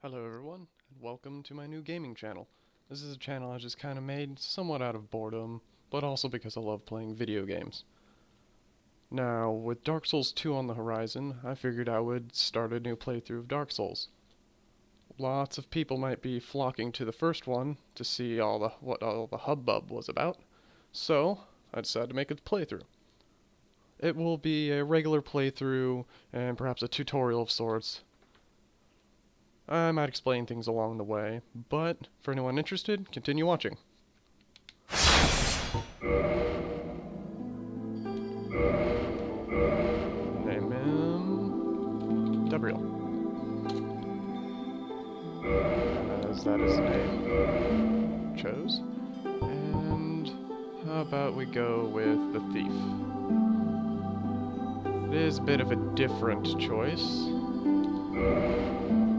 Hello everyone, and welcome to my new gaming channel. This is a channel I just kind of made somewhat out of boredom, but also because I love playing video games. Now, with Dark Souls 2 on the horizon, I figured I would start a new playthrough of Dark Souls. Lots of people might be flocking to the first one to see what all the hubbub was about, so I decided to make a playthrough. It will be a regular playthrough and perhaps a tutorial of sorts. I might explain things along the way, but for anyone interested, continue watching. Name him Gabriel, as that is the name chose. And how about we go with the thief? It is a bit of a different choice.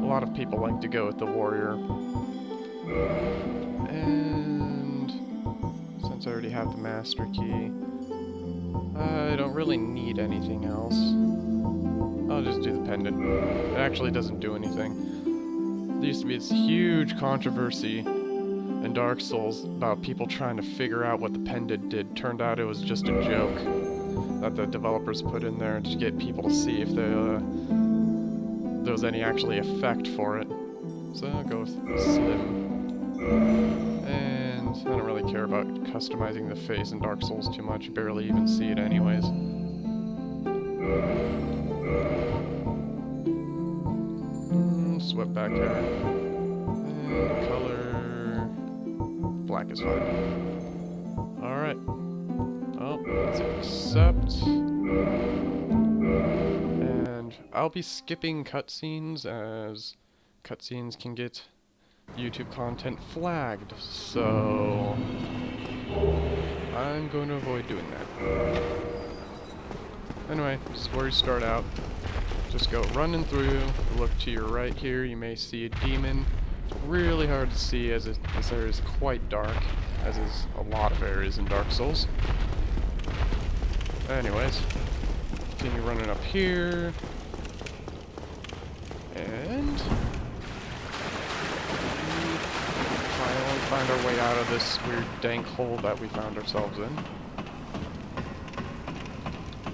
A lot of people like to go with the warrior. And since I already have the master key, I don't really need anything else. I'll just do the pendant. It actually doesn't do anything. There used to be this huge controversy in Dark Souls about people trying to figure out what the pendant did. Turned out it was just a joke that the developers put in there to get people to see if there was any actually effect for it. So I'll go with Slim. And I don't really care about customizing the face in Dark Souls too much. You barely even see it anyways. Swept back hair. And color... black is fine. Alright. Oh, let's accept. I'll be skipping cutscenes, as cutscenes can get YouTube content flagged, so I'm going to avoid doing that. Anyway, this is where you start out. Just go running through, look to your right here, you may see a demon. It's really hard to see as this area is quite dark, as is a lot of areas in Dark Souls. Anyways, continue running up here. And finally find our way out of this weird dank hole that we found ourselves in.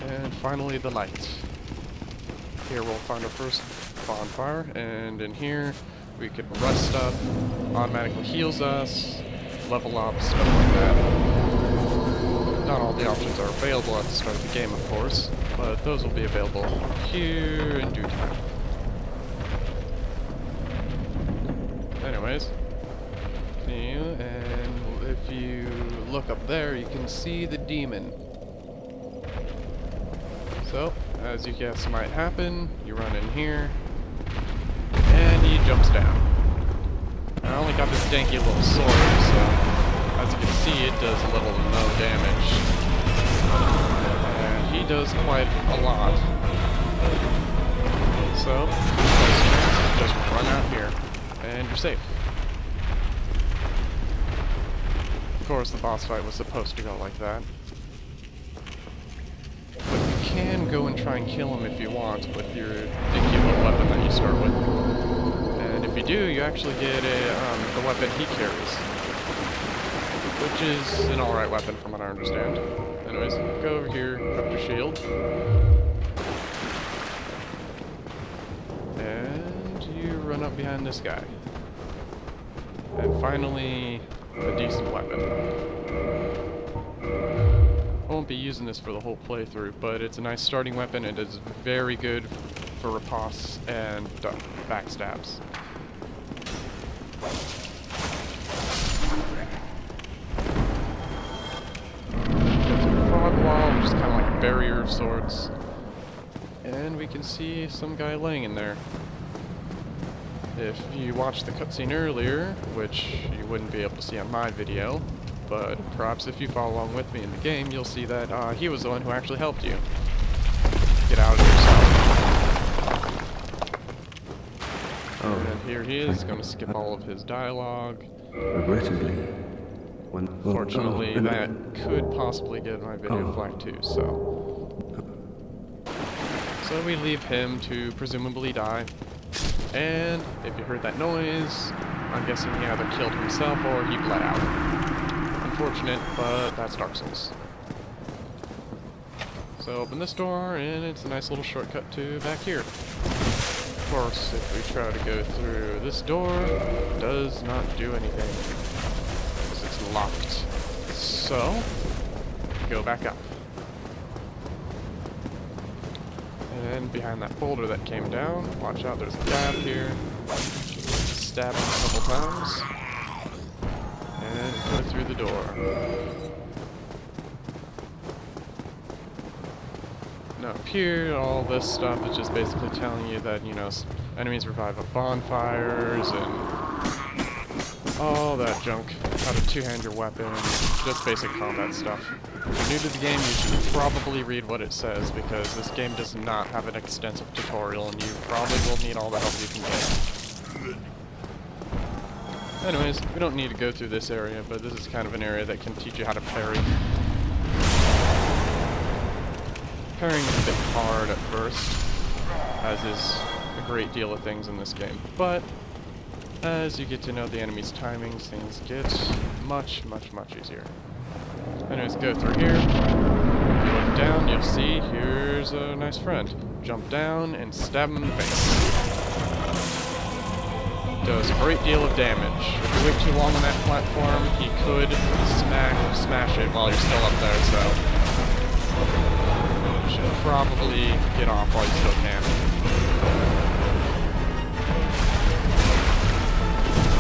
And finally the light. Here we'll find our first bonfire, and in here we can rest up, automatically heals us, level up, stuff like that. Not all the options are available at the start of the game, of course, but those will be available here in due time. Anyways, and if you look up there, you can see the demon. So, as you guess might happen, you run in here, and he jumps down. I only got this danky little sword, so as you can see, it does little to no damage. And he does quite a lot. So, just run out here. And you're safe. Of course, the boss fight was supposed to go like that. But you can go and try and kill him if you want with your dinky little weapon that you start with. And if you do, you actually get the weapon he carries, which is an alright weapon from what I understand. Anyways, go over here, equip your shield. And you run up behind this guy. And finally, a decent weapon. I won't be using this for the whole playthrough, but it's a nice starting weapon. It is very good for riposts and backstabs. There's a fog wall, which is kind of like a barrier of sorts. And we can see some guy laying in there. If you watched the cutscene earlier, which you wouldn't be able to see on my video, but perhaps if you follow along with me in the game, you'll see that he was the one who actually helped you get out of yourself. Oh, and here he is, going to skip all of his dialogue. Regrettably. Fortunately, that could possibly get my video flagged too, so we leave him to presumably die. And if you heard that noise, I'm guessing he either killed himself or he bled out. Unfortunate, but that's Dark Souls. So open this door, and it's a nice little shortcut to back here. Of course, if we try to go through this door, it does not do anything, because it's locked. So, go back up. And behind that boulder that came down, watch out, there's a guy up here. Stab him a couple times. And go through the door. Now up here, all this stuff is just basically telling you that, you know, enemies revive at bonfires and all that junk. How to two-hand your weapon, just basic combat stuff. If you're new to the game, you should probably read what it says, because this game does not have an extensive tutorial, and you probably will need all the help you can get. Anyways, we don't need to go through this area, but this is kind of an area that can teach you how to parry. Parrying is a bit hard at first, as is a great deal of things in this game, but as you get to know the enemy's timings, things get much easier. Anyways, go through here. If you look down, you'll see here's a nice friend. Jump down and stab him in the face. Does a great deal of damage. If you wait too long on that platform, he could smash it while you're still up there, so you should probably get off while you still can.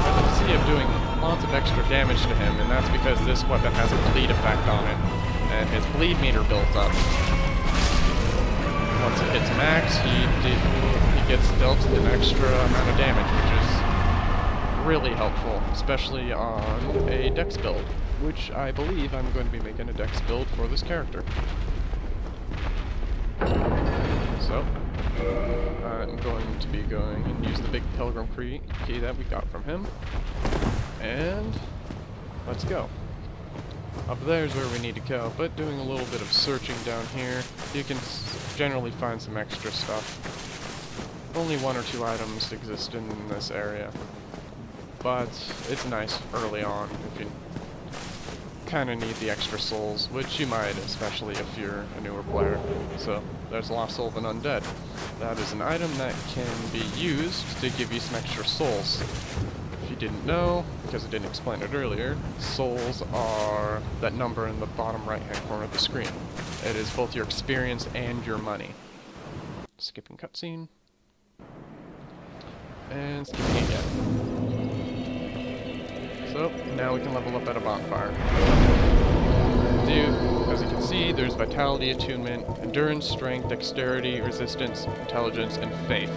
As you can see, I'm doing lots of extra damage to him, and that's because this weapon has a bleed effect on it, and his bleed meter builds up. Once it hits max, he gets dealt an extra amount of damage, which is really helpful, especially on a dex build, which I believe I'm going to be making a dex build for this character. So, I'm going to be going and use the big pilgrim key that we got from him, and let's go. Up there's where we need to go, but doing a little bit of searching down here, you can generally find some extra stuff. Only 1 or 2 items exist in this area, but it's nice early on if you kind of need the extra souls, which you might, especially if you're a newer player. So, there's Lost Soul of an Undead. That is an item that can be used to give you some extra souls. If you didn't know, because I didn't explain it earlier, souls are that number in the bottom right-hand corner of the screen. It is both your experience and your money. Skipping cutscene. And skipping again. So, now we can level up at a bonfire. As you can see, there's Vitality, Attunement, Endurance, Strength, Dexterity, Resistance, Intelligence, and Faith.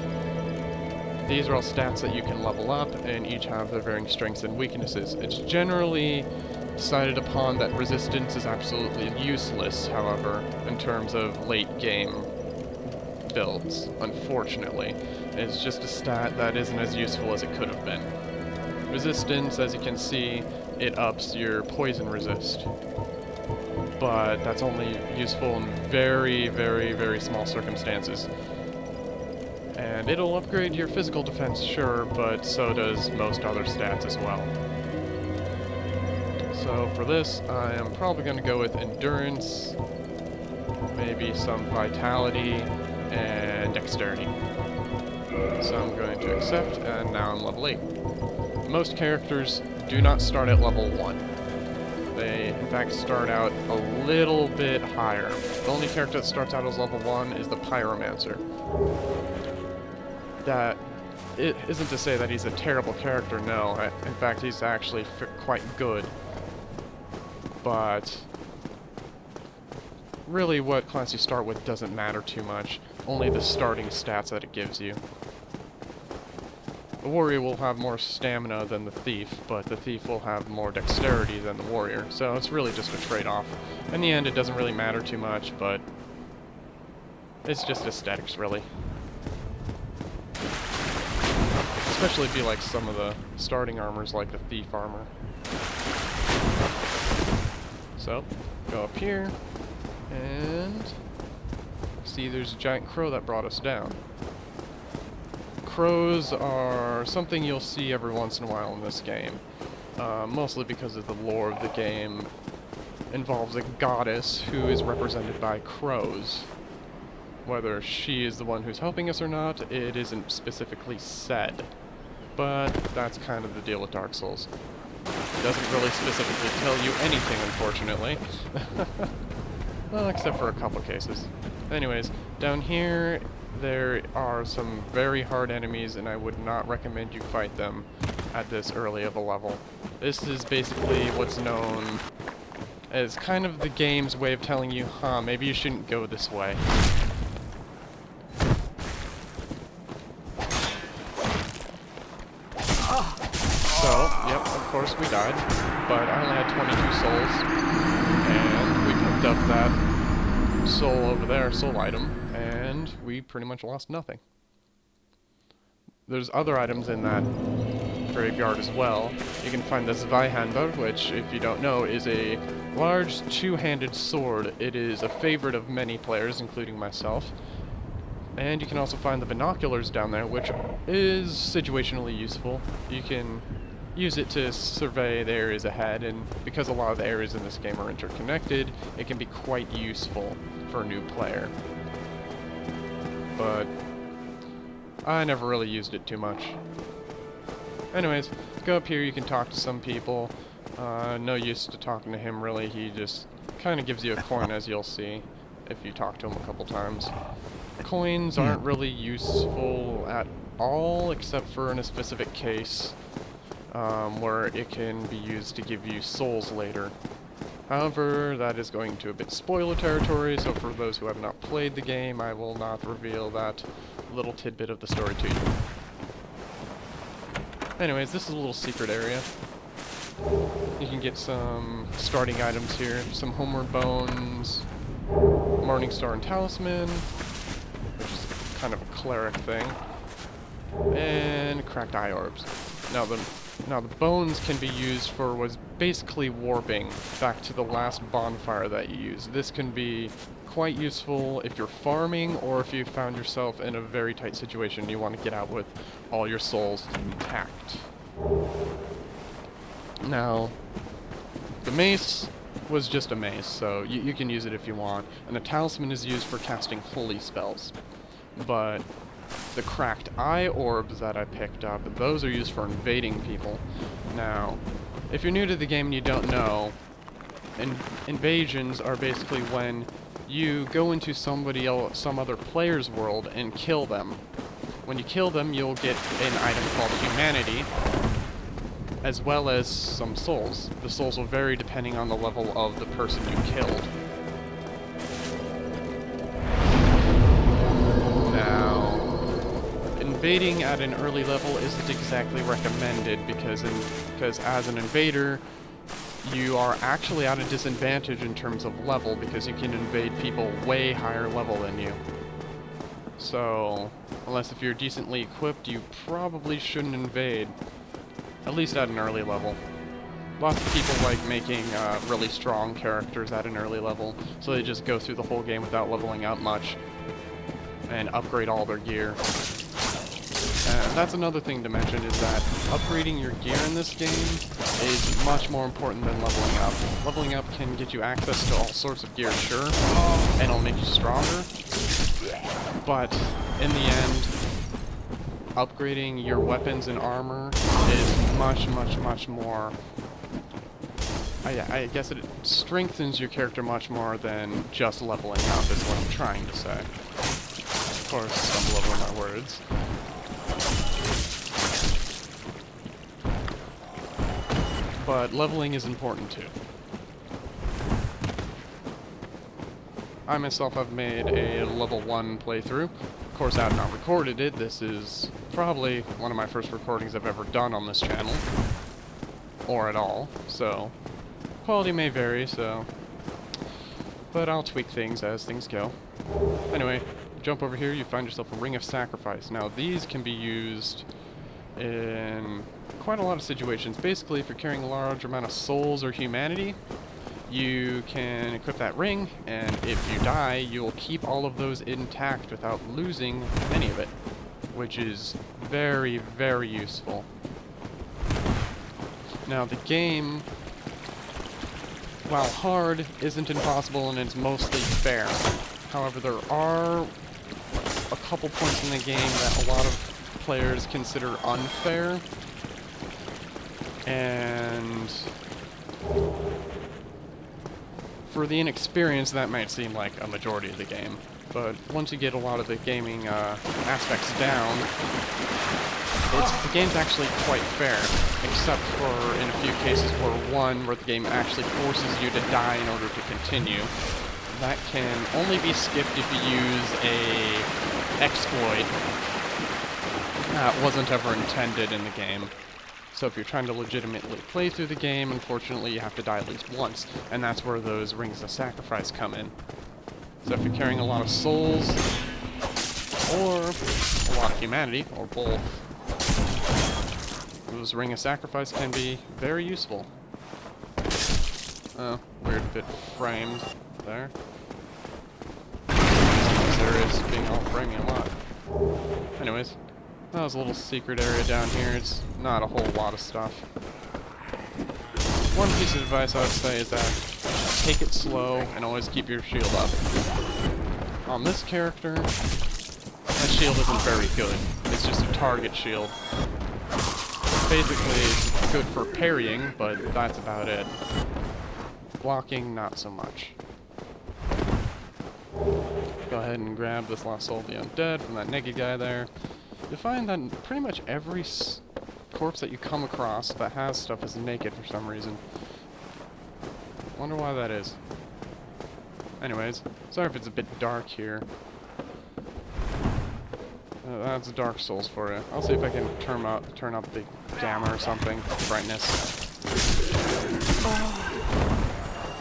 These are all stats that you can level up, and each have their varying strengths and weaknesses. It's generally decided upon that Resistance is absolutely useless, however, in terms of late game builds, unfortunately. It's just a stat that isn't as useful as it could have been. Resistance, as you can see, it ups your poison resist, but that's only useful in very small circumstances. And it'll upgrade your physical defense, sure, but so does most other stats as well. So for this, I am probably going to go with Endurance, maybe some Vitality, and Dexterity. So I'm going to accept, and now I'm level 8. Most characters do not start at level 1. They, in fact, start out a little bit higher. The only character that starts out as level 1 is the Pyromancer. That it isn't to say that he's a terrible character, no. In fact, he's actually quite good. But really what class you start with doesn't matter too much. Only the starting stats that it gives you. The warrior will have more stamina than the thief, but the thief will have more dexterity than the warrior, so it's really just a trade-off. In the end, it doesn't really matter too much, but it's just aesthetics, really. Especially if you like some of the starting armors, like the thief armor. So, go up here, and see there's a giant crow that brought us down. Crows are something you'll see every once in a while in this game. Mostly because of the lore of the game involves a goddess who is represented by crows. Whether she is the one who's helping us or not, it isn't specifically said. But that's kind of the deal with Dark Souls. It doesn't really specifically tell you anything, unfortunately. Well, except for a couple cases. Anyways, down here there are some very hard enemies, and I would not recommend you fight them at this early of a level. This is basically what's known as kind of the game's way of telling you, maybe you shouldn't go this way. So, yep, of course we died, but I only had 22 souls, and we picked up that soul over there, soul item, and we pretty much lost nothing. There's other items in that graveyard as well. You can find the Zweihander, which, if you don't know, is a large two-handed sword. It is a favorite of many players, including myself. And you can also find the binoculars down there, which is situationally useful. You can use it to survey the areas ahead, and because a lot of the areas in this game are interconnected, it can be quite useful for a new player. But I never really used it too much. Anyways, go up here, you can talk to some people. No use to talking to him really, he just kind of gives you a coin, as you'll see if you talk to him a couple times. Coins aren't really useful at all, except for in a specific case where it can be used to give you souls later. However, that is going to a bit spoiler territory, so for those who have not played the game, I will not reveal that little tidbit of the story to you. Anyways, this is a little secret area. You can get some starting items here, some homeward bones, Morning Star and Talisman, which is kind of a cleric thing, and cracked eye orbs. Now the bones can be used for what's basically warping back to the last bonfire that you used. This can be quite useful if you're farming, or if you found yourself in a very tight situation and you want to get out with all your souls intact. Now, the mace was just a mace, so you can use it if you want, and the talisman is used for casting holy spells. But the cracked eye orbs that I picked up, those are used for invading people. Now, if you're new to the game and you don't know, invasions are basically when you go into some other player's world and kill them. When you kill them, you'll get an item called humanity, as well as some souls. The souls will vary depending on the level of the person you killed. Now, invading at an early level isn't exactly recommended because as an invader, you are actually at a disadvantage in terms of level because you can invade people way higher level than you. So, unless if you're decently equipped, you probably shouldn't invade. At least at an early level. Lots of people like making really strong characters at an early level, so they just go through the whole game without leveling up much and upgrade all their gear. That's another thing to mention, is that upgrading your gear in this game is much more important than leveling up. Leveling up can get you access to all sorts of gear, sure, and it'll make you stronger, but in the end, upgrading your weapons and armor is much more... I guess it strengthens your character much more than just leveling up, is what I'm trying to say. Of course, stumble over my words. But leveling is important too. I myself have made a level 1 playthrough. Of course, I have not recorded it. This is probably one of my first recordings I've ever done on this channel. Or at all, so quality may vary, but I'll tweak things as things go. Anyway, jump over here, you find yourself a Ring of Sacrifice. Now, these can be used in quite a lot of situations. Basically, if you're carrying a large amount of souls or humanity, you can equip that ring, and if you die, you'll keep all of those intact without losing any of it. which is very, very useful. Now, the game, while hard, isn't impossible and it's mostly fair. However, there are a couple points in the game that a lot of players consider unfair, and for the inexperienced, that might seem like a majority of the game. But once you get a lot of the gaming aspects down, the game's actually quite fair, except for in a few cases where the game actually forces you to die in order to continue. That can only be skipped if you use a exploit that wasn't ever intended in the game. So if you're trying to legitimately play through the game, unfortunately you have to die at least once, and that's where those rings of sacrifice come in. So if you're carrying a lot of souls, or a lot of humanity, or both, those ring of sacrifice can be very useful. Oh, weird bit framed there. There is being all framing a lot. Anyways, that was a little secret area down here. It's not a whole lot of stuff. One piece of advice I would say is that take it slow and always keep your shield up. On this character, that shield isn't very good. It's just a target shield. Basically, it's good for parrying, but that's about it. Blocking, not so much. Go ahead and grab this Lost Soul of the Undead from that naked guy there. You'll find that pretty much every corpse that you come across that has stuff is naked for some reason. Wonder why that is. Anyways, sorry if it's a bit dark here. That's Dark Souls for you. I'll see if I can turn up the gamma or something, brightness.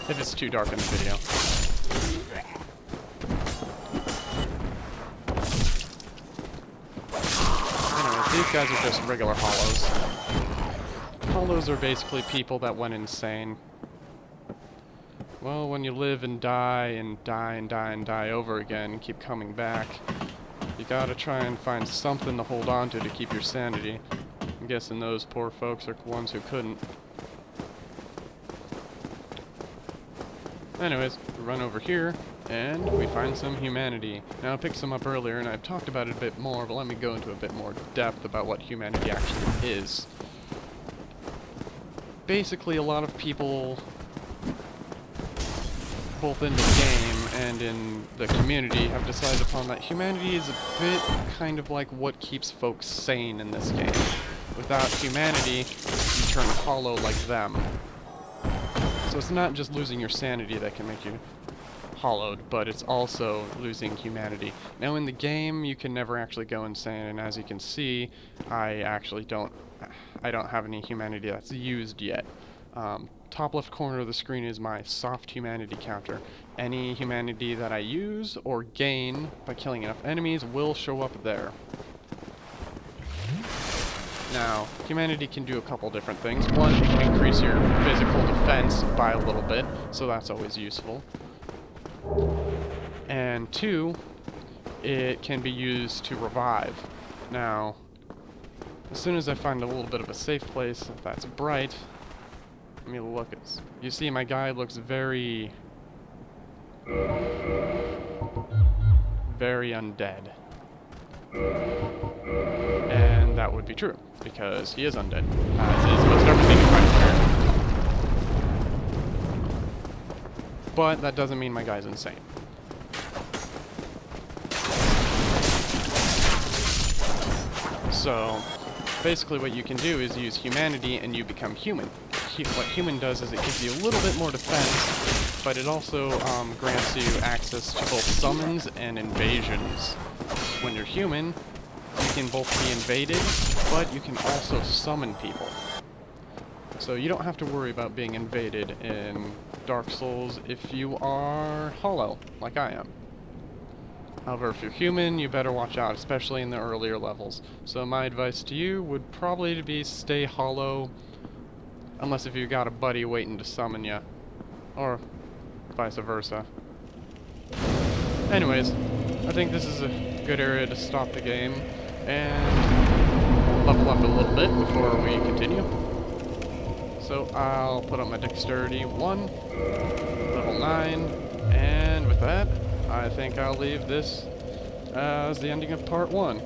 If it's too dark in the video. Anyways, these guys are just regular hollows. Hollows are basically people that went insane. Well, when you live and die and die and die and die over again and keep coming back, you gotta try and find something to hold on to keep your sanity. I'm guessing those poor folks are the ones who couldn't. Anyways, we run over here, and we find some humanity. Now, I picked some up earlier, and I've talked about it a bit more, but let me go into a bit more depth about what humanity actually is. Basically, a lot of people, both in the game and in the community, have decided upon that humanity is a bit kind of like what keeps folks sane in this game. Without humanity, you turn hollow like them. So it's not just losing your sanity that can make you hollowed, but it's also losing humanity. Now in the game, you can never actually go insane, and as you can see, I don't have any humanity that's used yet. Top left corner of the screen is my soft humanity counter. Any humanity that I use or gain by killing enough enemies will show up there. Now, humanity can do a couple different things. One, it can increase your physical defense by a little bit, so that's always useful. And two, it can be used to revive. Now, as soon as I find a little bit of a safe place that's bright, let me look at. You see, my guy looks very undead. And that would be true, because he is undead, as is most everything in my character. But that doesn't mean my guy's insane. So, basically what you can do is use humanity and you become human. What human does is it gives you a little bit more defense, but it also grants you access to both summons and invasions. When you're human, you can both be invaded, but you can also summon people. So you don't have to worry about being invaded in Dark Souls if you are hollow, like I am. However, if you're human, you better watch out, especially in the earlier levels. So my advice to you would probably be stay hollow, unless if you got a buddy waiting to summon you, or vice versa. Anyways, I think this is a good area to stop the game. and level up a little bit before we continue. So I'll put up my dexterity 1, level 9, and with that, I think I'll leave this as the ending of part 1.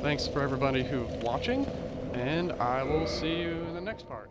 Thanks for everybody who's watching, and I will see you in the next part.